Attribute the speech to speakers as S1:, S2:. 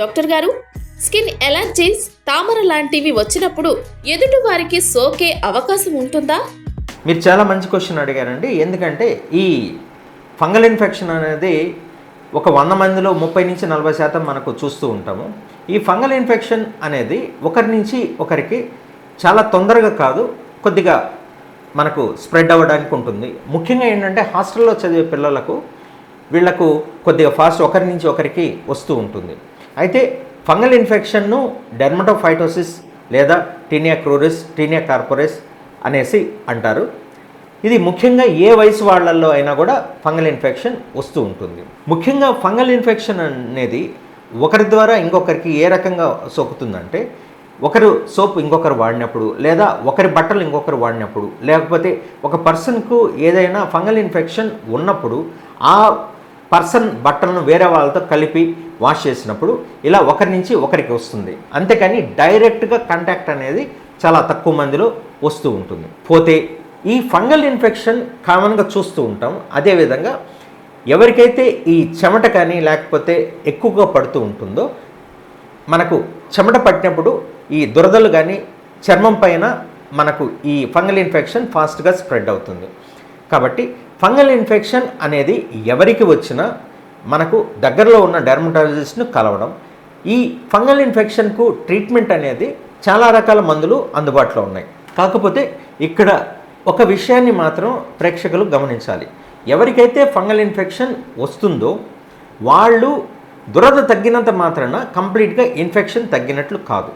S1: Doctor గారు, skin allergies, తామర లాంటివి వచ్చినప్పుడు ఎదుటి వారికి సోకే అవకాశం ఉంటుందా?
S2: మీరు చాలా మంచి క్వశ్చన్ అడిగారండి. ఎందుకంటే ఈ ఫంగల్ ఇన్ఫెక్షన్ అనేది ఒక 100 మందిలో 30 నుంచి 40% మనకు చూస్తూ ఉంటాము. ఈ ఫంగల్ ఇన్ఫెక్షన్ అనేది ఒకరి నుంచి ఒకరికి చాలా తొందరగా కాదు, కొద్దిగా మనకు స్ప్రెడ్ అవ్వడానికి ఉంటుంది. ముఖ్యంగా ఏంటంటే హాస్టల్లో చదివే పిల్లలకు వీళ్లకు కొద్దిగా ఫాస్ట్ ఒకరి నుంచి ఒకరికి వస్తూ ఉంటుంది. అయితే ఫంగల్ ఇన్ఫెక్షన్ను డెర్మటోఫైటోసిస్ లేదా టీనియా క్రూరిస్, టీనియా కార్పొరేస్ అనేసి అంటారు. ఇది ముఖ్యంగా ఏ వయసు వాళ్ళల్లో అయినా కూడా ఫంగల్ ఇన్ఫెక్షన్ వస్తూ ఉంటుంది. ముఖ్యంగా ఫంగల్ ఇన్ఫెక్షన్ అనేది ఒకరి ద్వారా ఇంకొకరికి ఏ రకంగా సోకుతుందంటే, ఒకరు సోప్ ఇంకొకరు వాడినప్పుడు, లేదా ఒకరి బట్టలు ఇంకొకరు వాడినప్పుడు, లేకపోతే ఒక పర్సన్కు ఏదైనా ఫంగల్ ఇన్ఫెక్షన్ ఉన్నప్పుడు ఆ పర్సన్ బట్టలను వేరే వాళ్ళతో కలిపి వాష్ చేసినప్పుడు ఇలా ఒకరి నుంచి ఒకరికి వస్తుంది. అంతేకాని డైరెక్ట్గా కాంటాక్ట్ అనేది చాలా తక్కువ మందిలో వస్తూ ఉంటుంది. పోతే ఈ ఫంగల్ ఇన్ఫెక్షన్ కామన్గా చూస్తూ ఉంటాం. అదేవిధంగా ఎవరికైతే ఈ చెమట కానీ లేకపోతే ఎక్కువగా పడుతూ ఉంటుందో, మనకు చెమట పట్టినప్పుడు ఈ దురదలు కానీ చర్మం పైన మనకు ఈ ఫంగల్ ఇన్ఫెక్షన్ ఫాస్ట్గా స్ప్రెడ్ అవుతుంది. కాబట్టి ఫంగల్ ఇన్ఫెక్షన్ అనేది ఎవరికి వచ్చినా మనకు దగ్గరలో ఉన్న డెర్మటాలజిస్ట్ను కలవడం. ఈ ఫంగల్ ఇన్ఫెక్షన్కు ట్రీట్మెంట్ అనేది చాలా రకాల మందులు అందుబాటులో ఉన్నాయి. కాకపోతే ఇక్కడ ఒక విషయాన్ని మాత్రం ప్రేక్షకులు గమనించాలి. ఎవరికైతే ఫంగల్ ఇన్ఫెక్షన్ వస్తుందో వాళ్ళు దురద తగ్గినంత మాత్రాన కంప్లీట్గా ఇన్ఫెక్షన్ తగ్గినట్లు కాదు.